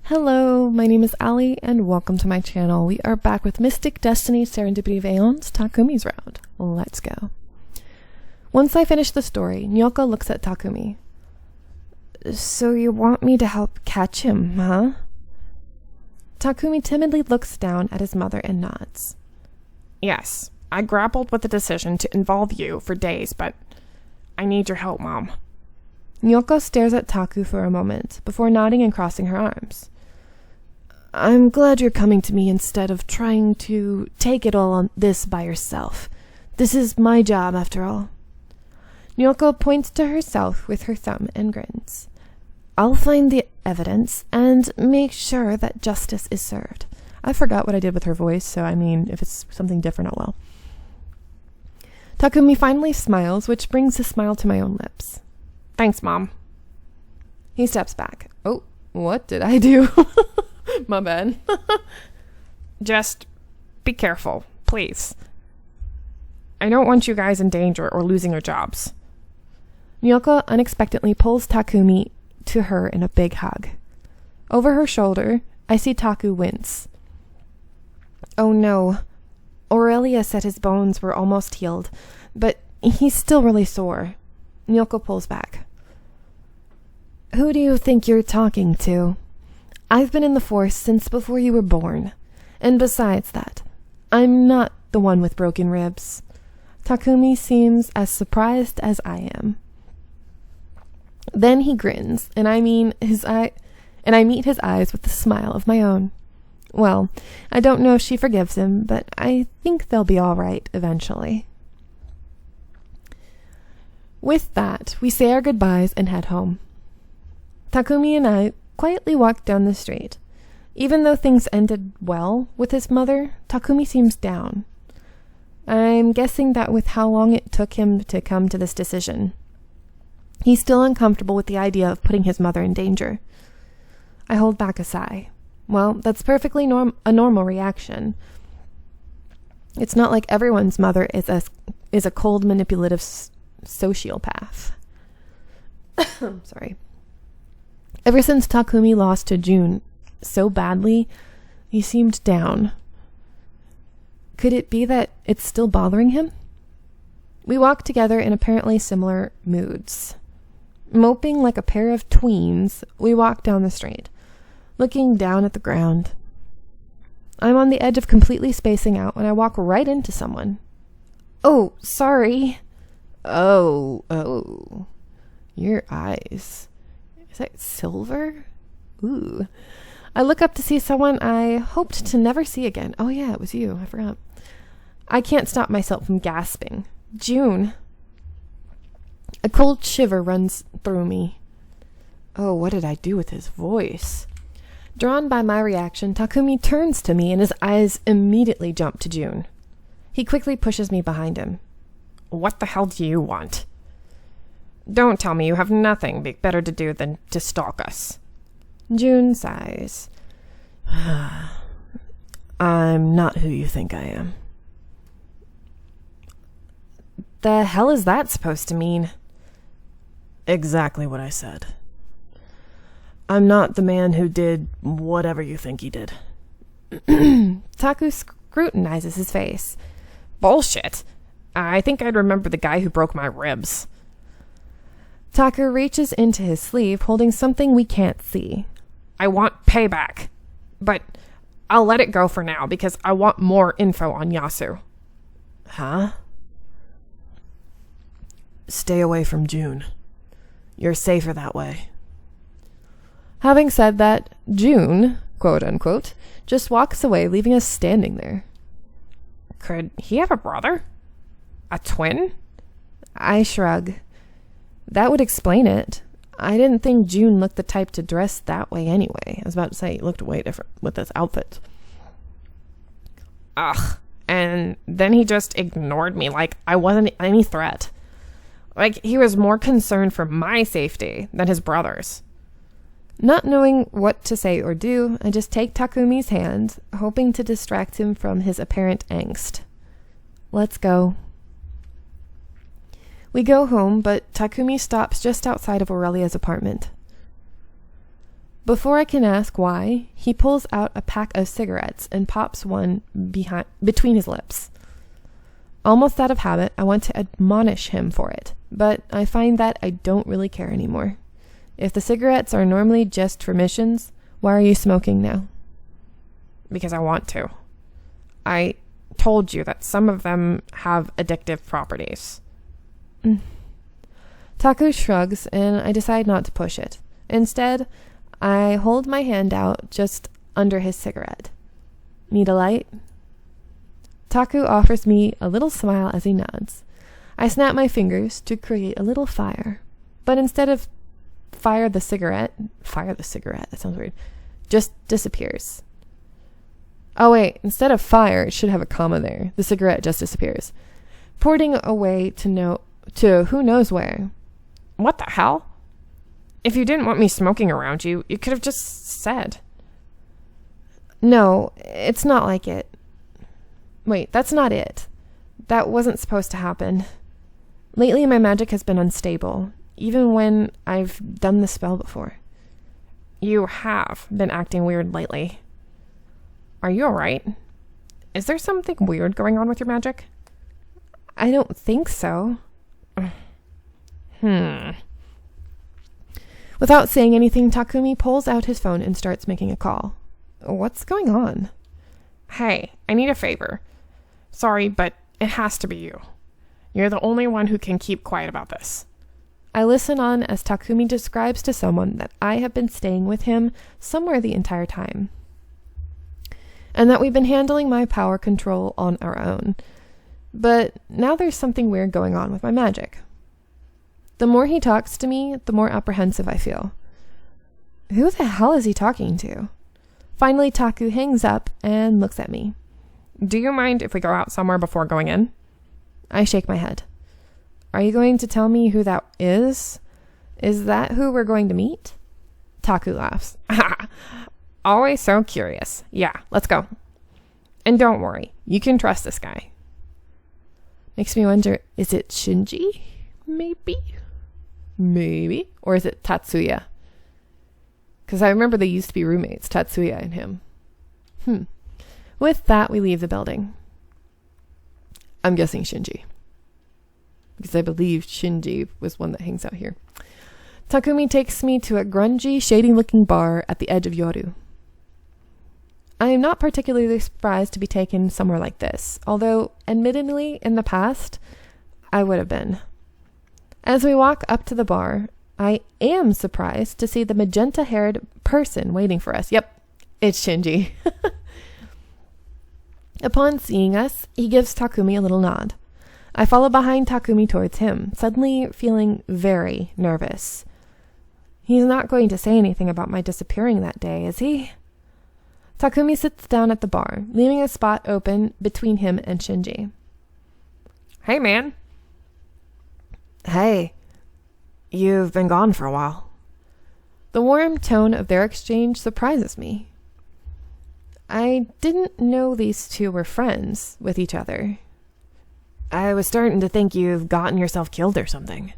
Hello, my name is Ali, and welcome to my channel. We are back with Mystic Destiny Serendipity of Aeons, Takumi's round. Let's go. Once I finish the story, Nyoko looks at Takumi. So you want me to help catch him, huh? Takumi timidly looks down at his mother and nods. Yes, I grappled with the decision to involve you for days, but I need your help, Mom. Nyoko stares at Taku for a moment, before nodding and crossing her arms. I'm glad you're coming to me instead of trying to take it all on this by yourself. This is my job, after all. Nyoko points to herself with her thumb and grins. I'll find the evidence and make sure that justice is served. I forgot what I did with her voice, so I mean, if it's something different, oh well. Takumi finally smiles, which brings a smile to my own lips. Thanks, Mom. He steps back. Oh, what did I do? My bad. Just be careful, please. I don't want you guys in danger or losing your jobs. Nyoko unexpectedly pulls Takumi to her in a big hug. Over her shoulder, I see Taku wince. Oh no. Aurelia said his bones were almost healed, but he's still really sore. Nyoko pulls back. Who do you think you're talking to? I've been in the Force since before you were born. And besides that, I'm not the one with broken ribs. Takumi seems as surprised as I am. Then he grins, and I meet his eyes with a smile of my own. Well, I don't know if she forgives him, but I think they'll be all right eventually. With that, we say our goodbyes and head home. Takumi and I quietly walk down the street. Even though things ended well with his mother, Takumi seems down. I'm guessing that with how long it took him to come to this decision. He's still uncomfortable with the idea of putting his mother in danger. I hold back a sigh. Well, that's perfectly a normal reaction. It's not like everyone's mother is a cold, manipulative sociopath. Sorry. Ever since Takumi lost to June so badly, he seemed down. Could it be that it's still bothering him? We walk together in apparently similar moods. Moping like a pair of tweens, we walk down the street, looking down at the ground. I'm on the edge of completely spacing out when I walk right into someone. Oh, sorry. Oh. Your eyes. Is that silver? Ooh. I look up to see someone I hoped to never see again. Oh yeah, it was you. I forgot. I can't stop myself from gasping. June. A cold shiver runs through me. Oh, what did I do with his voice? Drawn by my reaction, Takumi turns to me and his eyes immediately jump to June. He quickly pushes me behind him. What the hell do you want? Don't tell me you have nothing better to do than to stalk us. June sighs. I'm not who you think I am. The hell is that supposed to mean? Exactly what I said. I'm not the man who did whatever you think he did. Taku scrutinizes his face. Bullshit. I think I'd remember the guy who broke my ribs. Taku reaches into his sleeve, holding something we can't see. I want payback. But I'll let it go for now because I want more info on Yasu. Huh? Stay away from June. You're safer that way. Having said that, June, quote unquote, just walks away, leaving us standing there. Could he have a brother? A twin? I shrug. That would explain it. I didn't think June looked the type to dress that way anyway. I was about to say he looked way different with this outfit. Ugh. And then he just ignored me like I wasn't any threat. Like he was more concerned for my safety than his brother's. Not knowing what to say or do, I just take Takumi's hand, hoping to distract him from his apparent angst. Let's go. We go home, but Takumi stops just outside of Aurelia's apartment. Before I can ask why, he pulls out a pack of cigarettes and pops one between his lips. Almost out of habit, I want to admonish him for it, but I find that I don't really care anymore. If the cigarettes are normally just for missions, why are you smoking now? Because I want to. I told you that some of them have addictive properties. Taku shrugs, and I decide not to push it. Instead, I hold my hand out just under his cigarette. Need a light? Taku offers me a little smile as he nods. I snap my fingers to create a little fire, but instead of fire the cigarette, that sounds weird, just disappears. Oh wait, instead of fire, it should have a comma there. The cigarette just disappears, porting away to who knows where. What the hell? If you didn't want me smoking around you, you could have just said. No, it's not like it. Wait, that's not it. That wasn't supposed to happen. Lately, my magic has been unstable, even when I've done the spell before. You have been acting weird lately. Are you alright? Is there something weird going on with your magic? I don't think so. Without saying anything, Takumi pulls out his phone and starts making a call. What's going on? Hey, I need a favor. Sorry, but it has to be you. You're the only one who can keep quiet about this. I listen on as Takumi describes to someone that I have been staying with him somewhere the entire time, and that we've been handling my power control on our own. But now there's something weird going on with my magic. The more he talks to me, the more apprehensive I feel. Who the hell is he talking to? Finally, Taku hangs up and looks at me. Do you mind if we go out somewhere before going in? I shake my head. Are you going to tell me who that is? Is that who we're going to meet? Taku laughs. Always so curious. Yeah, let's go. And don't worry, you can trust this guy. Makes me wonder, is it Shinji? Maybe. Or is it Tatsuya? Because I remember they used to be roommates, Tatsuya and him. With that, we leave the building. I'm guessing Shinji, because I believe Shinji was one that hangs out here. Takumi takes me to a grungy, shady-looking bar at the edge of Yoru. I am not particularly surprised to be taken somewhere like this, although, admittedly, in the past, I would have been. As we walk up to the bar, I am surprised to see the magenta-haired person waiting for us. Yep, it's Shinji. Upon seeing us, he gives Takumi a little nod. I follow behind Takumi towards him, suddenly feeling very nervous. He's not going to say anything about my disappearing that day, is he? Takumi sits down at the bar, leaving a spot open between him and Shinji. Hey, man. Hey. You've been gone for a while. The warm tone of their exchange surprises me. I didn't know these two were friends with each other. I was starting to think you've gotten yourself killed or something.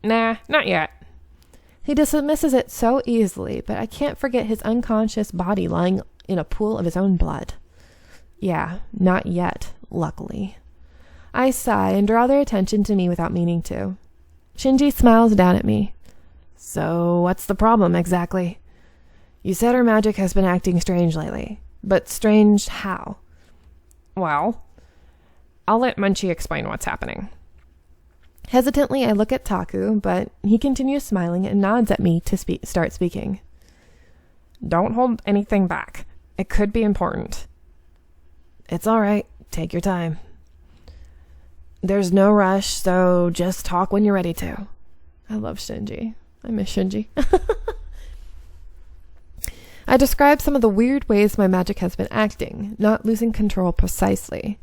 Nah, not yet. He dismisses it so easily, but I can't forget his unconscious body lying in a pool of his own blood. Yeah, not yet, luckily. I sigh and draw their attention to me without meaning to. Shinji smiles down at me. So, what's the problem exactly? You said her magic has been acting strange lately. But strange how? Well, I'll let Munchie explain what's happening. Hesitantly, I look at Taku, but he continues smiling and nods at me to start speaking. Don't hold anything back. It could be important. It's all right. Take your time. There's no rush, so just talk when you're ready to. I love Shinji. I miss Shinji. I describe some of the weird ways my magic has been acting, not losing control precisely,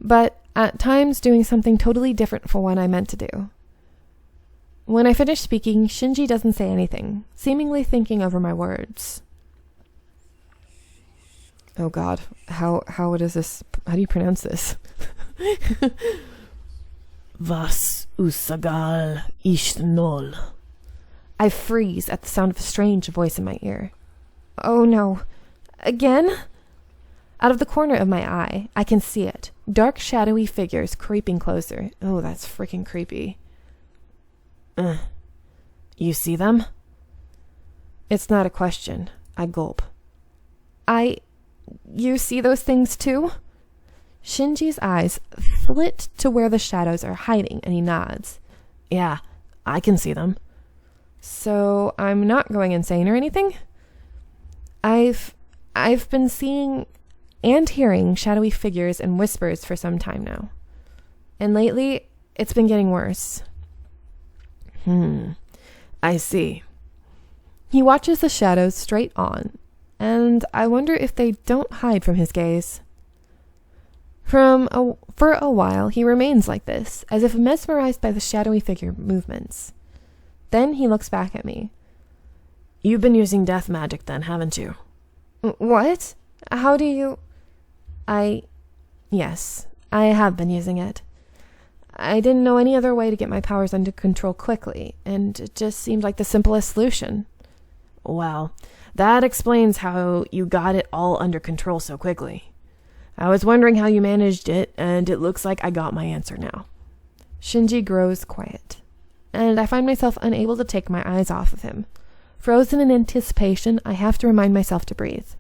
but at times doing something totally different from what I meant to do. When I finish speaking, Shinji doesn't say anything, seemingly thinking over my words. Oh God, how is this? How do you pronounce this? Vas usagal ishnol. I freeze at the sound of a strange voice in my ear. Oh no. Again? Out of the corner of my eye, I can see it. Dark, shadowy figures creeping closer. Oh, that's freaking creepy. You see them? It's not a question. I gulp. You see those things too? Shinji's eyes flit to where the shadows are hiding, and he nods. Yeah, I can see them. So I'm not going insane or anything? I've been seeing and hearing shadowy figures and whispers for some time now. And lately, it's been getting worse. I see. He watches the shadows straight on, and I wonder if they don't hide from his gaze. For a while, he remains like this, as if mesmerized by the shadowy figure movements. Then he looks back at me. You've been using death magic then, haven't you? What? How do you... Yes, I have been using it. I didn't know any other way to get my powers under control quickly, and it just seemed like the simplest solution. Well, that explains how you got it all under control so quickly. I was wondering how you managed it, and it looks like I got my answer now. Shinji grows quiet, and I find myself unable to take my eyes off of him. Frozen in anticipation, I have to remind myself to breathe.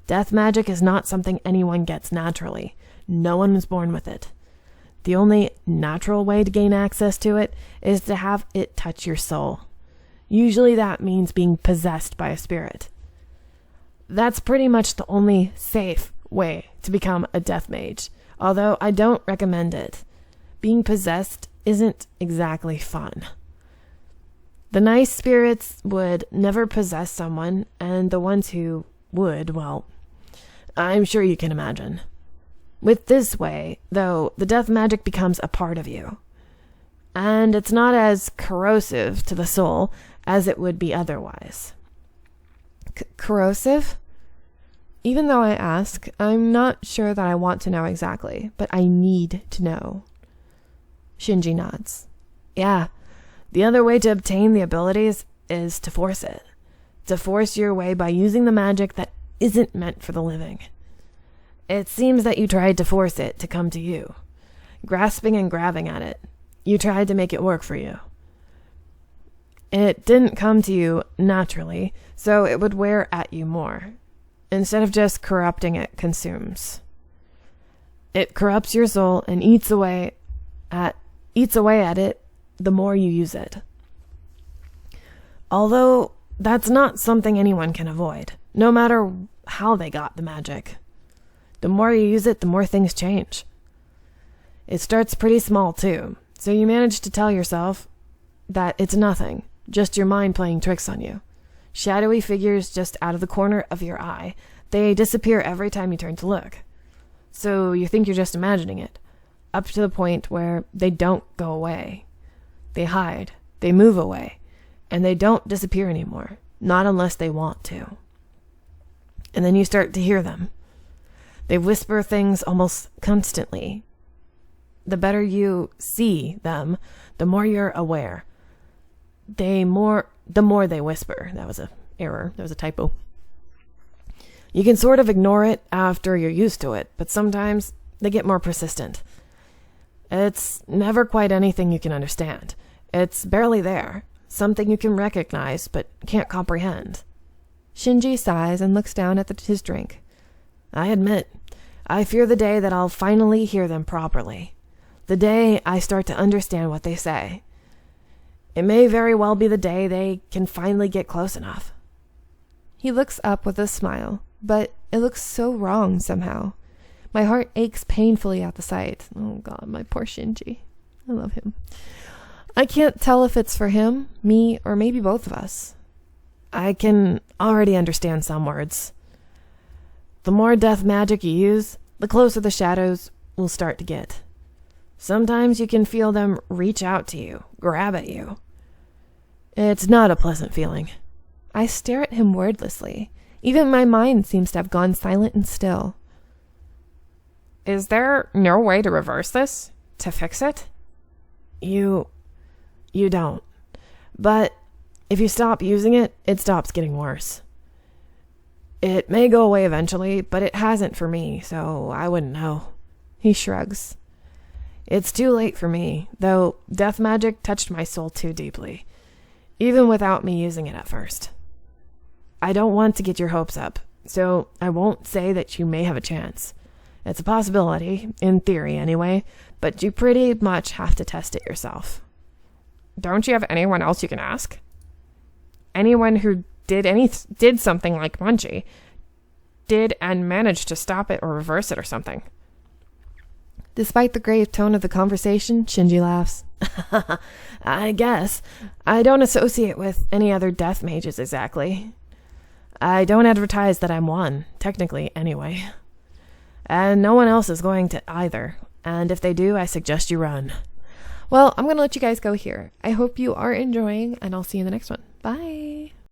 Death magic is not something anyone gets naturally. No one was born with it. The only natural way to gain access to it is to have it touch your soul. Usually that means being possessed by a spirit. That's pretty much the only safe way to become a death mage, although I don't recommend it. Being possessed isn't exactly fun. The nice spirits would never possess someone, and the ones who would, well, I'm sure you can imagine. With this way, though, the death magic becomes a part of you. And it's not as corrosive to the soul as it would be otherwise. Corrosive? Even though I ask, I'm not sure that I want to know exactly, but I need to know. Shinji nods. Yeah, the other way to obtain the abilities is to force it. To force your way by using the magic that isn't meant for the living. It seems that you tried to force it to come to you, grasping and grabbing at it. You tried to make it work for you. It didn't come to you naturally, so it would wear at you more. Instead of just corrupting, it consumes. It corrupts your soul and eats away at it the more you use it. Although that's not something anyone can avoid, no matter how they got the magic. The more you use it, the more things change. It starts pretty small too, so you manage to tell yourself that it's nothing, just your mind playing tricks on you. Shadowy figures just out of the corner of your eye. They disappear every time you turn to look. So you think you're just imagining it, up to the point where they don't go away. They hide, they move away, and they don't disappear anymore, not unless they want to. And then you start to hear them. They whisper things almost constantly. The better you see them, the more you're aware. The more they whisper. That was an error. That was a typo. You can sort of ignore it after you're used to it, but sometimes they get more persistent. It's never quite anything you can understand. It's barely there. Something you can recognize, but can't comprehend. Shinji sighs and looks down at his drink. I admit, I fear the day that I'll finally hear them properly. The day I start to understand what they say. It may very well be the day they can finally get close enough. He looks up with a smile, but it looks so wrong somehow. My heart aches painfully at the sight. Oh God, my poor Shinji. I love him. I can't tell if it's for him, me, or maybe both of us. I can already understand some words. The more death magic you use, the closer the shadows will start to get. Sometimes you can feel them reach out to you, grab at you. It's not a pleasant feeling. I stare at him wordlessly. Even my mind seems to have gone silent and still. Is there no way to reverse this? To fix it? You don't. But If you stop using it, it stops getting worse. It may go away eventually, but it hasn't for me, so I wouldn't know. He shrugs. It's too late for me, though death magic touched my soul too deeply, even without me using it at first. I don't want to get your hopes up, so I won't say that you may have a chance. It's a possibility, in theory anyway, but you pretty much have to test it yourself. Don't you have anyone else you can ask? Anyone who did something like Munchie, did and managed to stop it or reverse it or something? Despite the grave tone of the conversation, Shinji laughs. I guess. I don't associate with any other death mages exactly. I don't advertise that I'm one, technically anyway. And no one else is going to either. And if they do, I suggest you run. Well, I'm going to let you guys go here. I hope you are enjoying, and I'll see you in the next one. Bye.